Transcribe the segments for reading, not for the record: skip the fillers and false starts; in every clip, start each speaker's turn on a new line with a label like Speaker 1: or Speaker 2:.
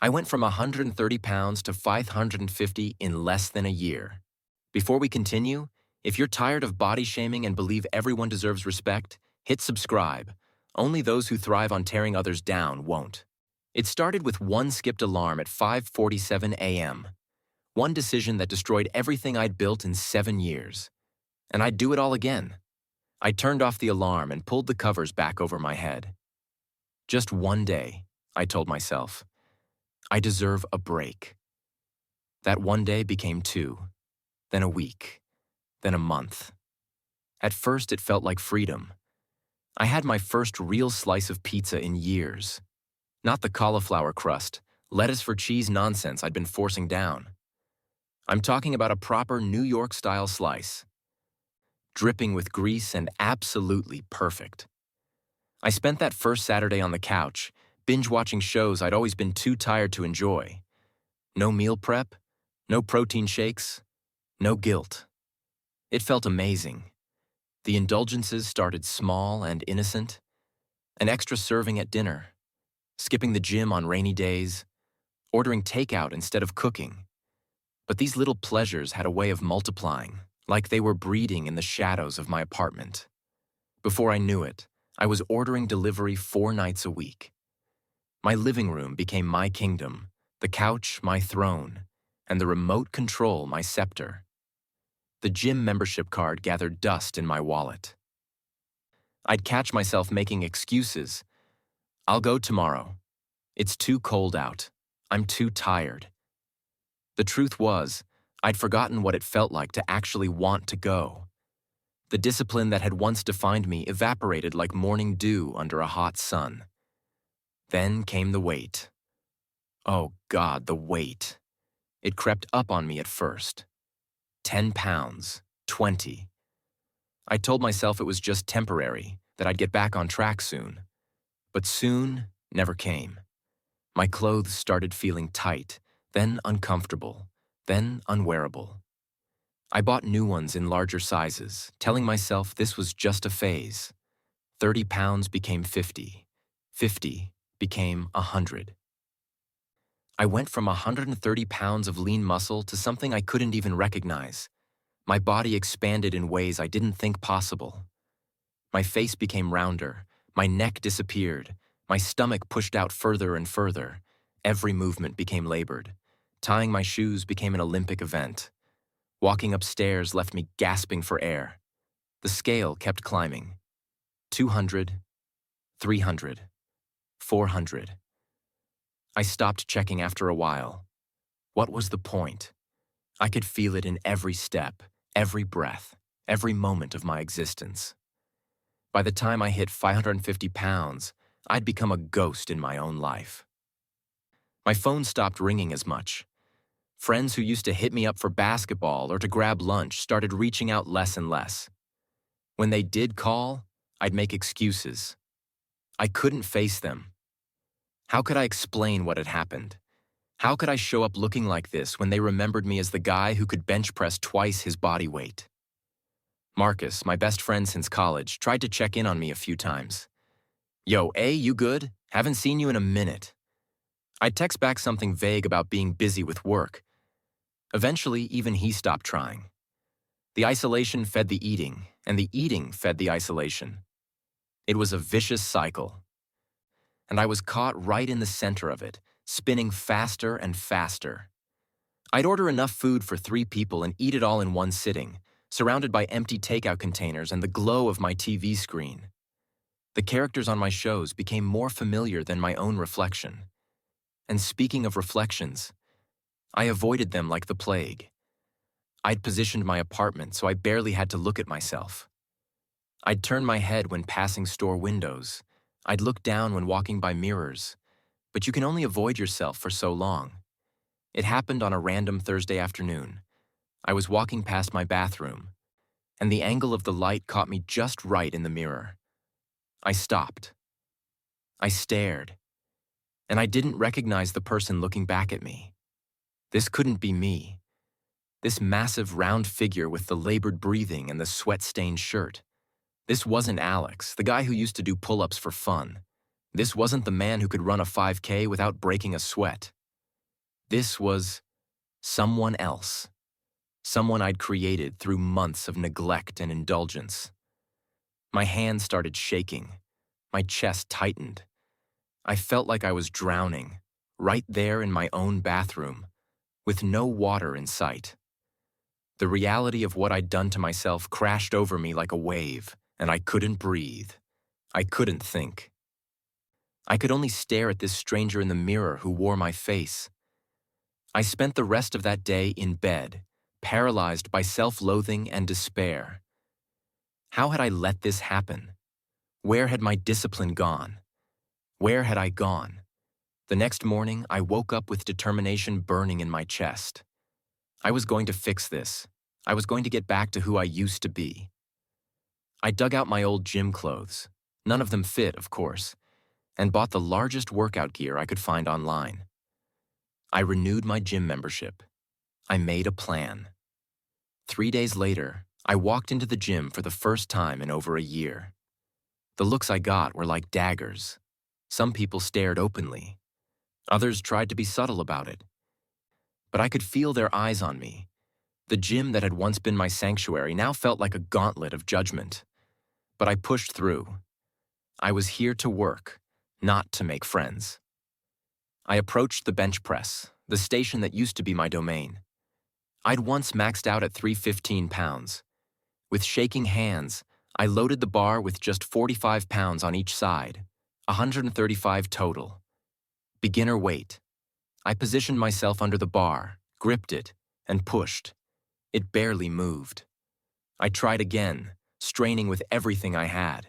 Speaker 1: I went from 130 pounds to 550 in less than a year. Before we continue, if you're tired of body shaming and believe everyone deserves respect, hit subscribe. Only those who thrive on tearing others down won't. It started with one skipped alarm at 5:47 a.m. One decision that destroyed everything I'd built in 7 years. And I'd do it all again. I turned off the alarm and pulled the covers back over my head. Just one day, I told myself. I deserve a break. That one day became 2, then a week, then a month. At first, it felt like freedom. I had my first real slice of pizza in years. Not the cauliflower crust, lettuce for cheese nonsense I'd been forcing down. I'm talking about a proper New York-style slice, dripping with grease and absolutely perfect. I spent that first Saturday on the couch, binge-watching shows I'd always been too tired to enjoy. No meal prep, no protein shakes, no guilt. It felt amazing. The indulgences started small and innocent. An extra serving at dinner, skipping the gym on rainy days, ordering takeout instead of cooking. But these little pleasures had a way of multiplying, like they were breeding in the shadows of my apartment. Before I knew it, I was ordering delivery 4 nights a week. My living room became my kingdom, the couch my throne, and the remote control my scepter. The gym membership card gathered dust in my wallet. I'd catch myself making excuses. I'll go tomorrow. It's too cold out. I'm too tired. The truth was, I'd forgotten what it felt like to actually want to go. The discipline that had once defined me evaporated like morning dew under a hot sun. Then came the weight. Oh God, the weight. It crept up on me at first. 10 pounds, 20. I told myself it was just temporary, that I'd get back on track soon. But soon never came. My clothes started feeling tight, then uncomfortable, then unwearable. I bought new ones in larger sizes, telling myself this was just a phase. 30 pounds became 50. 50 became 100. I went from 130 pounds of lean muscle to something I couldn't even recognize. My body expanded in ways I didn't think possible. My face became rounder, my neck disappeared, my stomach pushed out further and further. Every movement became labored. Tying my shoes became an Olympic event. Walking upstairs left me gasping for air. The scale kept climbing. 200, 300, 400. I stopped checking after a while. What was the point? I could feel it in every step, every breath, every moment of my existence. By the time I hit 550 pounds, I'd become a ghost in my own life. My phone stopped ringing as much. Friends who used to hit me up for basketball or to grab lunch started reaching out less and less. When they did call, I'd make excuses. I couldn't face them. How could I explain what had happened? How could I show up looking like this when they remembered me as the guy who could bench press twice his body weight? Marcus, my best friend since college, tried to check in on me a few times. Yo, A, you good? Haven't seen you in a minute. I'd text back something vague about being busy with work. Eventually, even he stopped trying. The isolation fed the eating, and the eating fed the isolation. It was a vicious cycle. And I was caught right in the center of it, spinning faster and faster. I'd order enough food for 3 people and eat it all in one sitting, surrounded by empty takeout containers and the glow of my TV screen. The characters on my shows became more familiar than my own reflection. And speaking of reflections, I avoided them like the plague. I'd positioned my apartment so I barely had to look at myself. I'd turn my head when passing store windows. I'd look down when walking by mirrors. But you can only avoid yourself for so long. It happened on a random Thursday afternoon. I was walking past my bathroom, and the angle of the light caught me just right in the mirror. I stopped. I stared, and I didn't recognize the person looking back at me. This couldn't be me. This massive round figure with the labored breathing and the sweat-stained shirt. This wasn't Alex, the guy who used to do pull-ups for fun. This wasn't the man who could run a 5K without breaking a sweat. This was someone else, someone I'd created through months of neglect and indulgence. My hands started shaking. My chest tightened. I felt like I was drowning, right there in my own bathroom, with no water in sight. The reality of what I'd done to myself crashed over me like a wave, and I couldn't breathe. I couldn't think. I could only stare at this stranger in the mirror who wore my face. I spent the rest of that day in bed, paralyzed by self-loathing and despair. How had I let this happen? Where had my discipline gone? Where had I gone? The next morning, I woke up with determination burning in my chest. I was going to fix this. I was going to get back to who I used to be. I dug out my old gym clothes. None of them fit, of course, and bought the largest workout gear I could find online. I renewed my gym membership. I made a plan. 3 days later, I walked into the gym for the first time in over a year. The looks I got were like daggers. Some people stared openly. Others tried to be subtle about it. But I could feel their eyes on me. The gym that had once been my sanctuary now felt like a gauntlet of judgment. But I pushed through. I was here to work, not to make friends. I approached the bench press, the station that used to be my domain. I'd once maxed out at 315 pounds. With shaking hands, I loaded the bar with just 45 pounds on each side, 135 total. Beginner weight. I positioned myself under the bar, gripped it, and pushed. It barely moved. I tried again, straining with everything I had.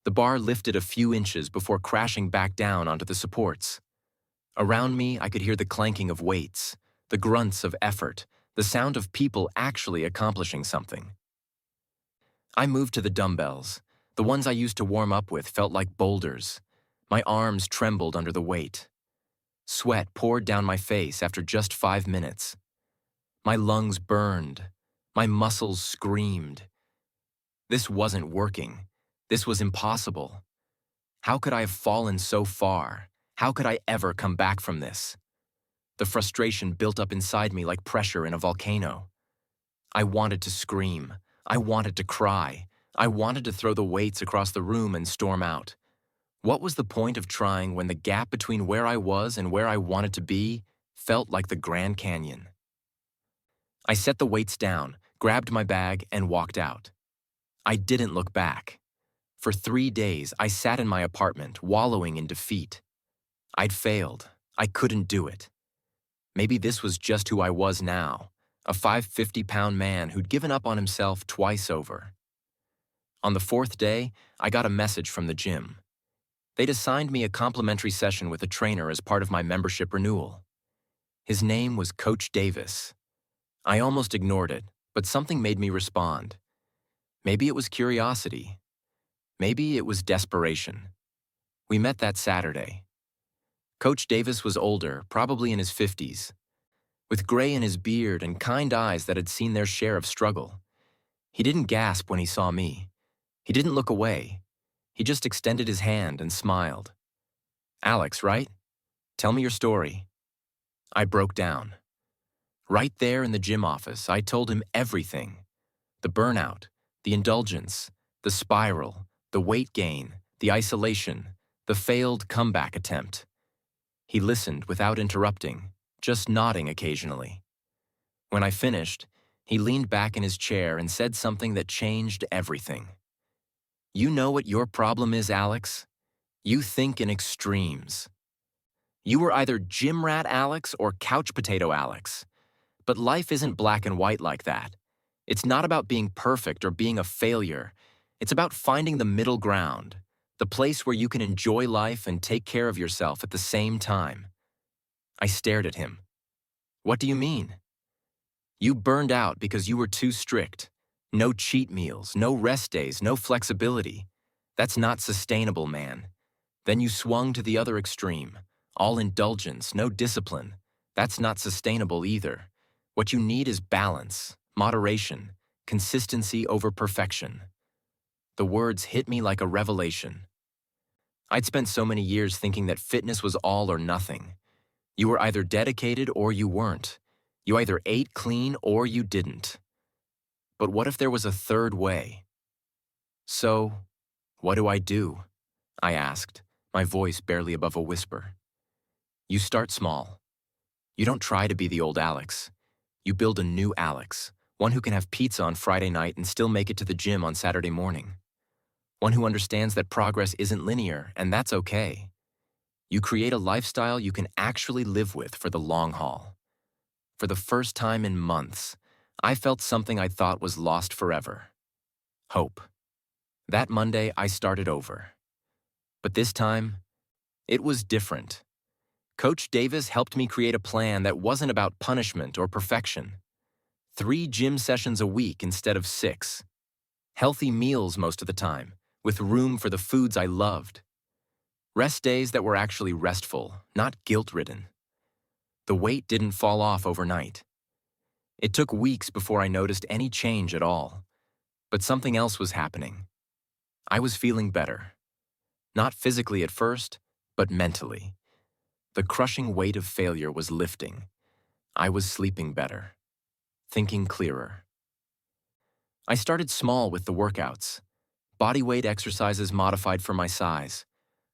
Speaker 1: The bar lifted a few inches before crashing back down onto the supports. Around me, I could hear the clanking of weights, the grunts of effort, the sound of people actually accomplishing something. I moved to the dumbbells. The ones I used to warm up with felt like boulders. My arms trembled under the weight. Sweat poured down my face after just 5 minutes. My lungs burned. My muscles screamed. This wasn't working. This was impossible. How could I have fallen so far? How could I ever come back from this? The frustration built up inside me like pressure in a volcano. I wanted to scream. I wanted to cry. I wanted to throw the weights across the room and storm out. What was the point of trying when the gap between where I was and where I wanted to be felt like the Grand Canyon? I set the weights down, grabbed my bag, and walked out. I didn't look back. For 3 days, I sat in my apartment, wallowing in defeat. I'd failed. I couldn't do it. Maybe this was just who I was now, a 550-pound man who'd given up on himself twice over. On the 4th day, I got a message from the gym. They'd assigned me a complimentary session with a trainer as part of my membership renewal. His name was Coach Davis. I almost ignored it, but something made me respond. Maybe it was curiosity. Maybe it was desperation. We met that Saturday. Coach Davis was older, probably in his 50s, with gray in his beard and kind eyes that had seen their share of struggle. He didn't gasp when he saw me. He didn't look away. He just extended his hand and smiled. "Alex, right? Tell me your story." I broke down. Right there in the gym office, I told him everything. The burnout, the indulgence, the spiral, the weight gain, the isolation, the failed comeback attempt. He listened without interrupting, just nodding occasionally. When I finished, he leaned back in his chair and said something that changed everything. "You know what your problem is, Alex? You think in extremes. You were either gym rat Alex or couch potato Alex. But life isn't black and white like that. It's not about being perfect or being a failure. It's about finding the middle ground, the place where you can enjoy life and take care of yourself at the same time." I stared at him. "What do you mean?" "You burned out because you were too strict. No cheat meals, no rest days, no flexibility. That's not sustainable, man. Then you swung to the other extreme. All indulgence, no discipline. That's not sustainable either. What you need is balance, moderation, consistency over perfection." The words hit me like a revelation. I'd spent so many years thinking that fitness was all or nothing. You were either dedicated or you weren't. You either ate clean or you didn't. But what if there was a third way? So, what do I do? I asked, my voice barely above a whisper. You start small. You don't try to be the old Alex. You build a new Alex, one who can have pizza on Friday night and still make it to the gym on Saturday morning. One who understands that progress isn't linear, and that's okay. You create a lifestyle you can actually live with for the long haul. For the first time in months, I felt something I thought was lost forever. Hope. That Monday, I started over. But this time, it was different. Coach Davis helped me create a plan that wasn't about punishment or perfection. 3 gym sessions a week instead of 6. Healthy meals most of the time, with room for the foods I loved. Rest days that were actually restful, not guilt-ridden. The weight didn't fall off overnight. It took weeks before I noticed any change at all. But something else was happening. I was feeling better. Not physically at first, but mentally. The crushing weight of failure was lifting. I was sleeping better, thinking clearer. I started small with the workouts. Bodyweight exercises modified for my size.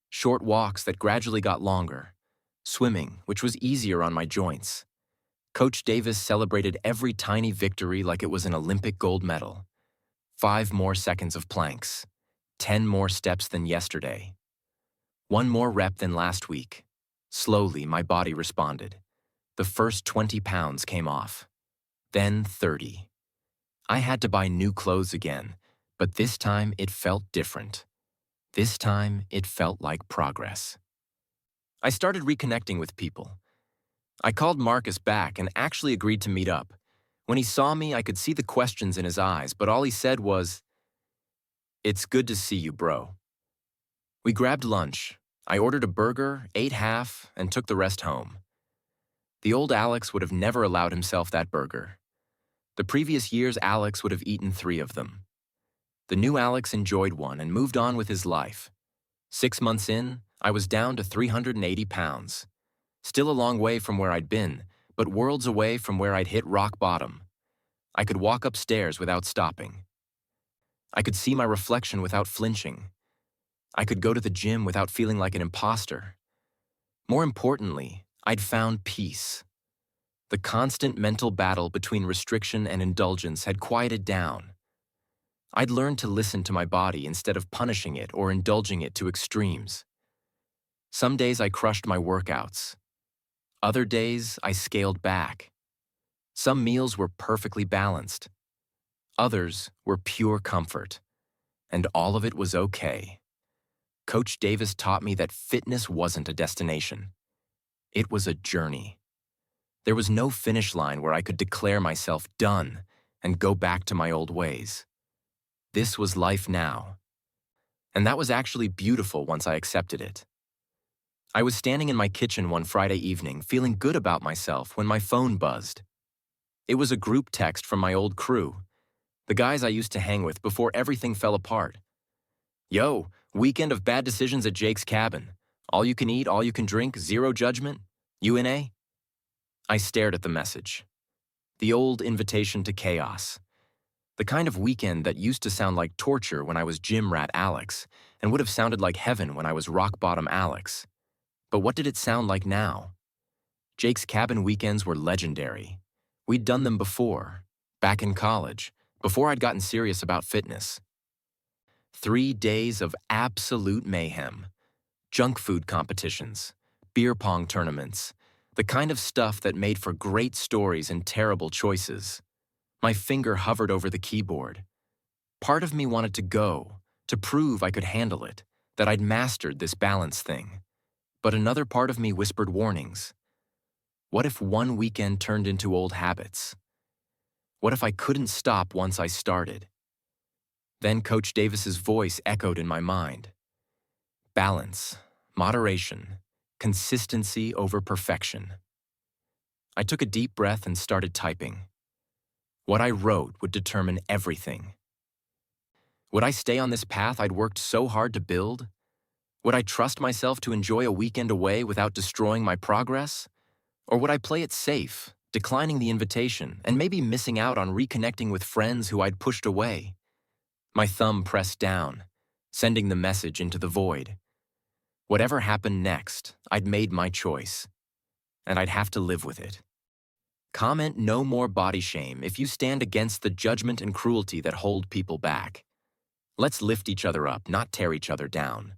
Speaker 1: Short walks that gradually got longer. Swimming, which was easier on my joints. Coach Davis celebrated every tiny victory like it was an Olympic gold medal. 5 more seconds of planks. 10 more steps than yesterday. 1 more rep than last week. Slowly, my body responded. The first 20 pounds came off. Then 30. I had to buy new clothes again, but this time it felt different. This time it felt like progress. I started reconnecting with people. I called Marcus back and actually agreed to meet up. When he saw me, I could see the questions in his eyes, but all he said was, "It's good to see you, bro." We grabbed lunch. I ordered a burger, ate half, and took the rest home. The old Alex would have never allowed himself that burger. The previous year's Alex would have eaten 3 of them. The new Alex enjoyed one and moved on with his life. 6 months in, I was down to 380 pounds. Still a long way from where I'd been, but worlds away from where I'd hit rock bottom. I could walk upstairs without stopping. I could see my reflection without flinching. I could go to the gym without feeling like an imposter. More importantly, I'd found peace. The constant mental battle between restriction and indulgence had quieted down. I'd learned to listen to my body instead of punishing it or indulging it to extremes. Some days I crushed my workouts. Other days I scaled back. Some meals were perfectly balanced. Others were pure comfort. And all of it was okay. Coach Davis taught me that fitness wasn't a destination. It was a journey. There was no finish line where I could declare myself done and go back to my old ways. This was life now. And that was actually beautiful once I accepted it. I was standing in my kitchen one Friday evening, feeling good about myself when my phone buzzed. It was a group text from my old crew, the guys I used to hang with before everything fell apart. "Yo, weekend of bad decisions at Jake's cabin. All you can eat, all you can drink, zero judgment. UNA?" I stared at the message. The old invitation to chaos. The kind of weekend that used to sound like torture when I was gym rat Alex and would have sounded like heaven when I was rock bottom Alex. But what did it sound like now? Jake's cabin weekends were legendary. We'd done them before, back in college, before I'd gotten serious about fitness. 3 days of absolute mayhem. Junk food competitions, beer pong tournaments, the kind of stuff that made for great stories and terrible choices. My finger hovered over the keyboard. Part of me wanted to go, to prove I could handle it, that I'd mastered this balance thing. But another part of me whispered warnings. What if one weekend turned into old habits? What if I couldn't stop once I started? Then Coach Davis's voice echoed in my mind. Balance, moderation, consistency over perfection. I took a deep breath and started typing. What I wrote would determine everything. Would I stay on this path I'd worked so hard to build? Would I trust myself to enjoy a weekend away without destroying my progress? Or would I play it safe, declining the invitation and maybe missing out on reconnecting with friends who I'd pushed away? My thumb pressed down, sending the message into the void. Whatever happened next, I'd made my choice, and I'd have to live with it. Comment no more body shame if you stand against the judgment and cruelty that hold people back. Let's lift each other up, not tear each other down.